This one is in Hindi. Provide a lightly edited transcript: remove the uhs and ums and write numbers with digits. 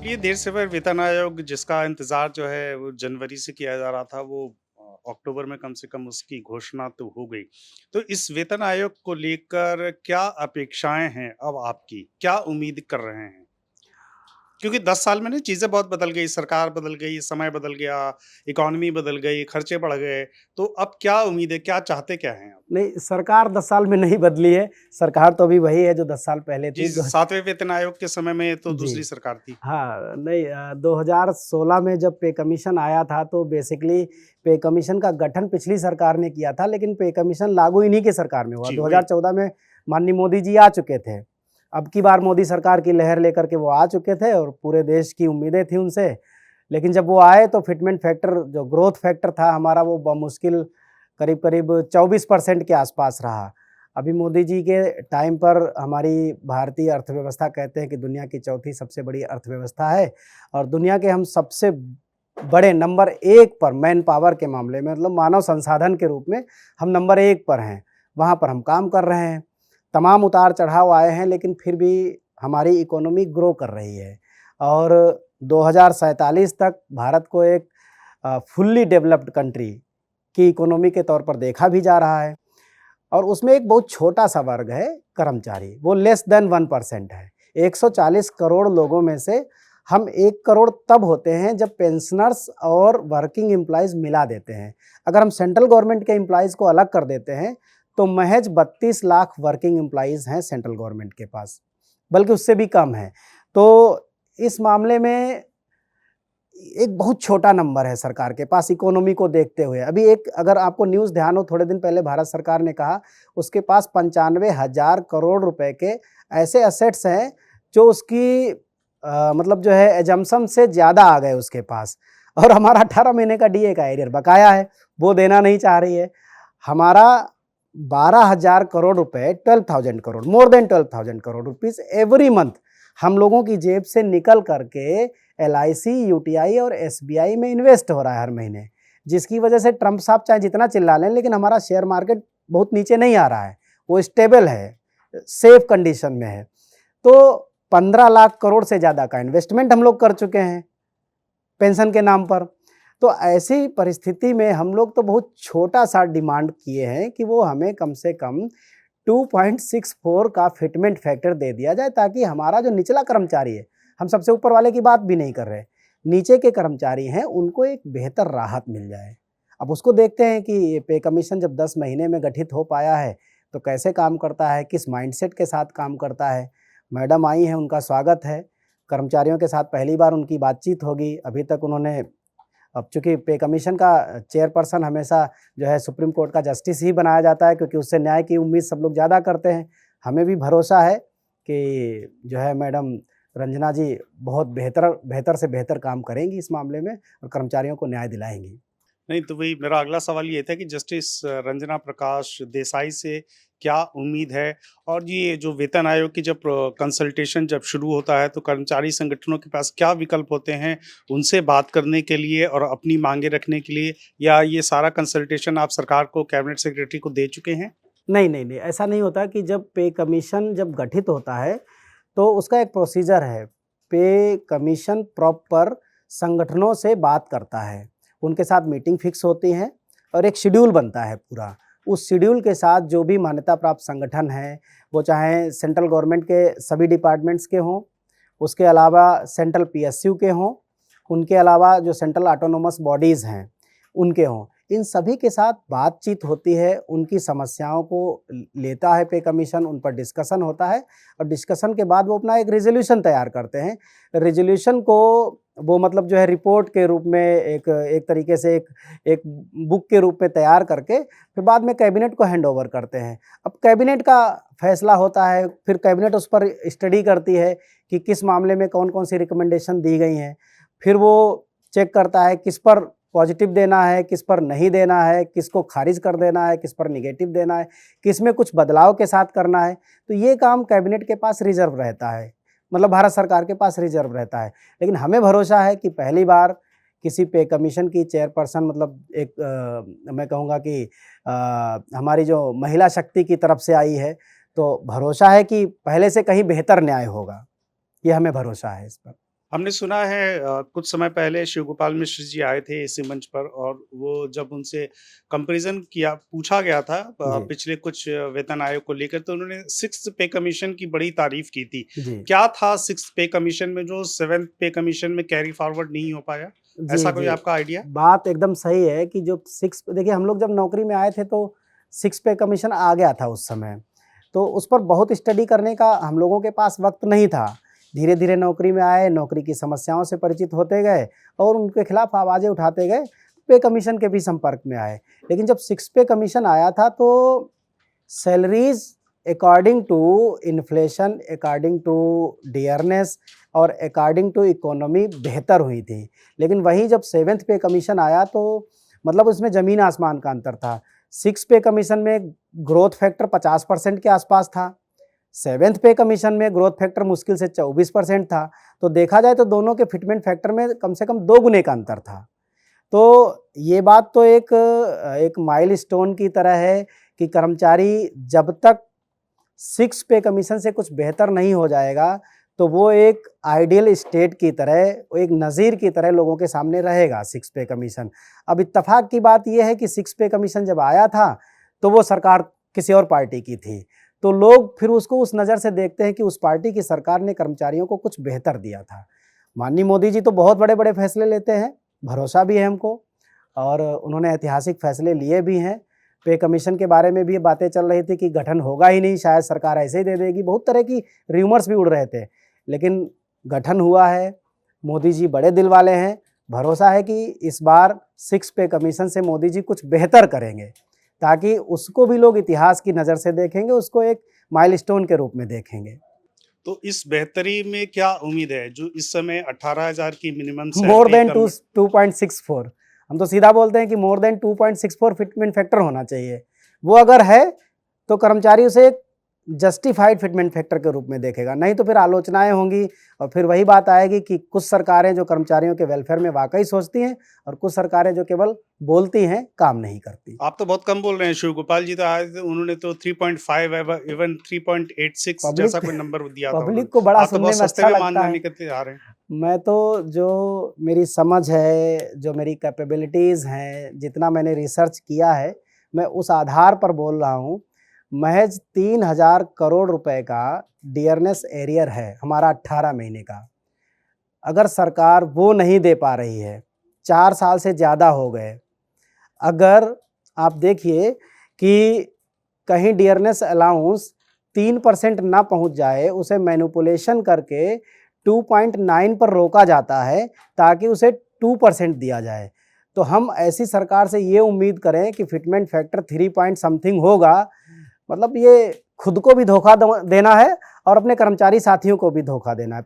ये देर से वेतन आयोग जिसका इंतज़ार जो है वो जनवरी से किया जा रहा था वो अक्टूबर में कम से कम उसकी घोषणा तो हो गई। तो इस वेतन आयोग को लेकर क्या अपेक्षाएँ हैं अब आपकी? क्या उम्मीद कर रहे हैं? क्योंकि 10 साल में ना चीज़ें बहुत बदल गई, सरकार बदल गई, समय बदल गया, इकॉनमी बदल गई, खर्चे बढ़ गए। तो अब क्या उम्मीद है? क्या चाहते क्या हैं आप? नहीं, सरकार 10 साल में नहीं बदली है, सरकार तो अभी वही है जो 10 साल पहले जी, थी। दो 7वें वेतन आयोग के समय में तो जी, दूसरी सरकार थी। हाँ, नहीं 2016 में जब पे कमीशन आया था तो बेसिकली पे कमीशन का गठन पिछली सरकार ने किया था, लेकिन पे कमीशन लागू इन्हीं की सरकार में हुआ। जी, वही। 2014 में माननीय मोदी जी आ चुके थे। अब की बार मोदी सरकार की लहर लेकर के वो आ चुके थे और पूरे देश की उम्मीदें थी उनसे। लेकिन जब वो आए तो फिटमेंट फैक्टर जो ग्रोथ फैक्टर था हमारा वो बमुश्किल करीब-करीब 24% के आसपास रहा। अभी मोदी जी के टाइम पर हमारी भारतीय अर्थव्यवस्था कहते हैं कि दुनिया की चौथी सबसे बड़ी अर्थव्यवस्था है और दुनिया के हम सबसे बड़े नंबर 1 पर मैन पावर के मामले में मतलब मानव संसाधन के रूप में हम नंबर 1 पर हैं। वहाँ पर हम काम कर रहे हैं। तमाम उतार-चढ़ाव आए हैं लेकिन फिर भी हमारी इकोनॉमी ग्रो कर रही है और 2047 तक भारत को एक फुल्ली डेवलप्ड कंट्री की इकोनॉमी के तौर पर देखा भी जा रहा है। और उसमें एक बहुत छोटा-सा वर्ग है कर्मचारी, वो लेस देन 1% है। 140 करोड़ लोगों में से हम 1 करोड़ तब होते हैं जब पेंशनर्स और वर्किंग एम्प्लॉइज़ मिला देते हैं। अगर हम सेंट्रल गवर्नमेंट के एम्प्लॉइज़ को अलग कर देते हैं, तो महज़ 32 लाख वर्किंग एम्प्लॉइज़ हैं सेंट्रल गवर्नमेंट के पास, बल्कि उससे भी कम है। तो इस मामले में एक बहुत छोटा नंबर है सरकार के पास इकोनॉमी को देखते हुए। अभी एक अगर आपको न्यूज़ ध्यान हो थोड़े दिन पहले भारत सरकार ने कहा उसके पास 95,000 करोड़ रुपए के ऐसे असेट्स हैं जो उसकी मतलब जो है असम्पशन से ज़्यादा आ गए उसके पास और हमारा 18 महीने का डीए का एरियर बकाया है, वो देना नहीं चाह रही है। हमारा 12,000 करोड़ रुपए 12,000 crore more than 12,000 crore rupees every month हम लोगों की जेब से निकल करके एलआईसी, यूटीआई और एसबीआई में इन्वेस्ट हो रहा है हर महीने, जिसकी वजह से ट्रंप साहब चाहे जितना चिल्ला लें लेकिन हमारा शेयर मार्केट बहुत नीचे नहीं आ रहा है, वो स्टेबल है, सेफ कंडीशन में है। तो 15 लाख करोड़ से ज़्यादा का इन्वेस्टमेंट हम लोग कर चुके हैं, पेंशन के नाम पर। तो ऐसी परिस्थिति में हम लोग तो बहुत छोटा-सा डिमांड किए हैं कि वो हमें कम से कम 2.64 का फिटमेंट फैक्टर दे दिया जाए ताकि हमारा जो निचला कर्मचारी है, हम सबसे ऊपर वाले की बात भी नहीं कर रहे, नीचे के कर्मचारी हैं उनको एक बेहतर राहत मिल जाए। अब उसको देखते हैं कि ये पे कमीशन जब 10 महीने में गठित हो पाया है, तो कैसे काम करता है, किस माइंडसेट के साथ काम करता है। मैडम आई हैं, उनका स्वागत है। कर्मचारियों के साथ पहली बार उनकी बातचीत होगी, अभी तक उन्होंने अब चूँकि पे कमीशन का चेयरपर्सन हमेशा जो है सुप्रीम कोर्ट का जस्टिस ही बनाया जाता है क्योंकि उससे न्याय की उम्मीद सब लोग ज़्यादा करते हैं। हमें भी भरोसा है कि जो है मैडम रंजना जी बहुत बेहतर बेहतर से बेहतर काम करेंगी इस मामले में और कर्मचारियों को न्याय दिलाएँगी। नहीं, तो वही मेरा अगला सवाल ये था कि जस्टिस रंजना प्रकाश देसाई से क्या उम्मीद है? और ये जो वेतन आयोग की जब कंसल्टेशन जब शुरू होता है, तो कर्मचारी संगठनों के पास क्या विकल्प होते हैं, उनसे बात करने के लिए और अपनी माँगें रखने के लिए? या ये सारा कंसल्टेशन आप सरकार को, कैबिनेट सेक्रेटरी को दे चुके हैं? नहीं, नहीं, नहीं, ऐसा नहीं होता कि जब पे कमीशन जब गठित होता है, तो उसका एक प्रोसीजर है। पे कमीशन प्रॉपर संगठनों से बात करता है, उनके साथ मीटिंग फिक्स होती है और एक शेड्यूल बनता है पूरा। उस शेड्यूल के साथ जो भी मान्यता प्राप्त संगठन हैं, वो चाहे सेंट्रल गवर्नमेंट के सभी डिपार्टमेंट्स के हों, उसके अलावा सेंट्रल पीएसयू के हों, उनके अलावा जो सेंट्रल ऑटोनोमस बॉडीज़ हैं, उनके हों। इन सभी के साथ बातचीत होती है, उनकी समस्याओं को लेता है पे कमीशन, उन पर डिस्कशन होता है और डिस्कशन के बाद वो अपना एक रिज़ॉल्यूशन तैयार करते हैं। रिज़ॉल्यूशन को वो मतलब जो है रिपोर्ट के रूप में एक एक तरीके से एक बुक के रूप में तैयार करके फिर बाद में कैबिनेट को हैंडओवर करते हैं। अब कैबिनेट का फैसला होता है, फिर कैबिनेट उस पर स्टडी करती है कि किस मामले में कौन-कौन सी रिकमेंडेशन दी गई हैं। फिर वो चेक करता है किस पर पॉजिटिव देना है, किस पर नहीं देना है, किसको खारिज कर देना है, किस पर नेगेटिव देना है, किस में कुछ बदलाव के साथ करना है। तो ये काम कैबिनेट के पास रिज़र्व रहता है, मतलब भारत सरकार के पास रिज़र्व रहता है। लेकिन हमें भरोसा है कि पहली बार किसी पे कमीशन की चेयरपर्सन मतलब एक मैं कहूँगा कि हमारी जो महिला शक्ति की तरफ से आई है, तो भरोसा है कि पहले से कहीं बेहतर न्याय होगा। ये हमें भरोसा है इस पर। हमने सुना है कुछ समय पहले शिव गोपाल मिश्र जी आए थे इसी मंच पर और वो जब उनसे कंपैरिजन किया पूछा गया था जी, पिछले कुछ वेतन आयोग को लेकर तो उन्होंने सिक्स्थ पे कमीशन की बड़ी तारीफ की थी। जी। क्या था सिक्स्थ पे कमीशन में जो सेवेंथ पे कमीशन में कैरी फॉरवर्ड नहीं हो पाया? जी, ऐसा कोई जी। आपका आइडिया? बात एकदम सही है कि जो 6 देखिए हम लोग जब नौकरी में आए थे तो 6 पे कमीशन आ गया था उस समय। तो उस पर बहुत स्टडी करने का हम लोगों के पास वक़्त नहीं था। धीरे-धीरे नौकरी में आए, नौकरी की समस्याओं से परिचित होते गए और उनके खिलाफ आवाज़ें उठाते गए, पे कमीशन के भी संपर्क में आए। लेकिन जब 6 पे कमीशन आया था तो salaries according to inflation, according to dearness और अकॉर्डिंग टू इकोनॉमी बेहतर हुई थी। लेकिन वहीं जब 7th पे कमीशन आया तो मतलब उसमें ज़मीन आसमान का अंतर था। 6 पे कमीशन में ग्रोथ फैक्टर 50% के आसपास था। 7th पे कमीशन में ग्रोथ फैक्टर मुश्किल से 24% था। तो देखा जाए तो दोनों के फिटमेंट फैक्टर में कम से कम 2 गुने का अंतर था। तो ये बात तो एक माइलस्टोन की तरह है कि कर्मचारी जब तक 6 पे कमीशन से कुछ बेहतर नहीं हो जाएगा, तो वो एक आइडियल स्टेट की तरह, वो एक नज़ीर की तरह लोगों के सामने रहेगा 6 पे कमीशन। अब इत्तेफ़ाक की बात ये है कि 6 पे कमीशन जब आया था, तो वो सरकार किसी और पार्टी की थी। तो लोग फिर उसको उस नज़र से देखते हैं कि उस पार्टी की सरकार ने कर्मचारियों को कुछ बेहतर दिया था। माननीय मोदी जी तो बहुत बड़े-बड़े फैसले लेते हैं, भरोसा भी है हमको और उन्होंने ऐतिहासिक फैसले लिए भी हैं। पे कमीशन के बारे में भी बातें चल रही थी कि गठन होगा ही नहीं, शायद सरकार ऐसे ही दे देगी, बहुत तरह की रूमर्स भी उड़ रहे थे। लेकिन गठन हुआ है, मोदी जी बड़े दिल वाले हैं, भरोसा है कि इस बार 6 पे कमीशन से मोदी जी कुछ बेहतर करेंगे, ताकि उसको भी लोग इतिहास की नज़र से देखेंगे, उसको एक माइलस्टोन के रूप में देखेंगे। तो इस बेहतरी में क्या उम्मीद है? जो इस समय 18,000 की minimum more salary than to government 2.64 हम तो सीधा बोलते हैं कि मोर देन 2.64 फिटमेंट फैक्टर होना चाहिए। वो अगर है, तो कर्मचारी उसे एक जस्टिफाइड फिटमेंट फैक्टर के रूप में देखेगा, नहीं तो फिर आलोचनाएँ होंगी और फिर वही बात आएगी कि कुछ सरकारें जो कर्मचारियों के वेलफेयर में वाक़ई सोचती हैं और कुछ सरकारें जो केवल बोलती हैं, काम नहीं करती। आप तो बहुत कम बोल रहे हैं, शिव गोपाल जी तो आए थे, उन्होंने तो 3.5 इवन 3.86 जैसा पब्लिक कोई नंबर दिया था उन्होंने। पब्लिक को बड़ा आप तो सुनने बहुत में सस्ते अच्छा में मान लगता जाने है। के तैयार हैं। मैं तो जो मेरी समझ है, जो मेरी कैपेबिलिटीज़ हैं, जितना मैंने रिसर्च किया है, मैं उस आधार पर बोल रहा हूँ। महज़ 3,000 करोड़ रुपए का डियरनेस एरियर है हमारा 18 महीने का। अगर सरकार वो नहीं दे पा रही है, 4 साल से ज़्यादा हो गए। अगर आप देखिए कि कहीं डियरनेस अलाउंस 3% ना पहुँच जाए, उसे मैनिपुलेशन करके 2.9 पर रोका जाता है ताकि उसे 2% दिया जाए। तो हम ऐसी सरकार से ये उम्मीद करें कि फिटमेंट फैक्टर 3 पॉइंट समथिंग होगा, मतलब ये खुद को भी धोखा देना है और अपने कर्मचारी साथियों को भी धोखा देना है।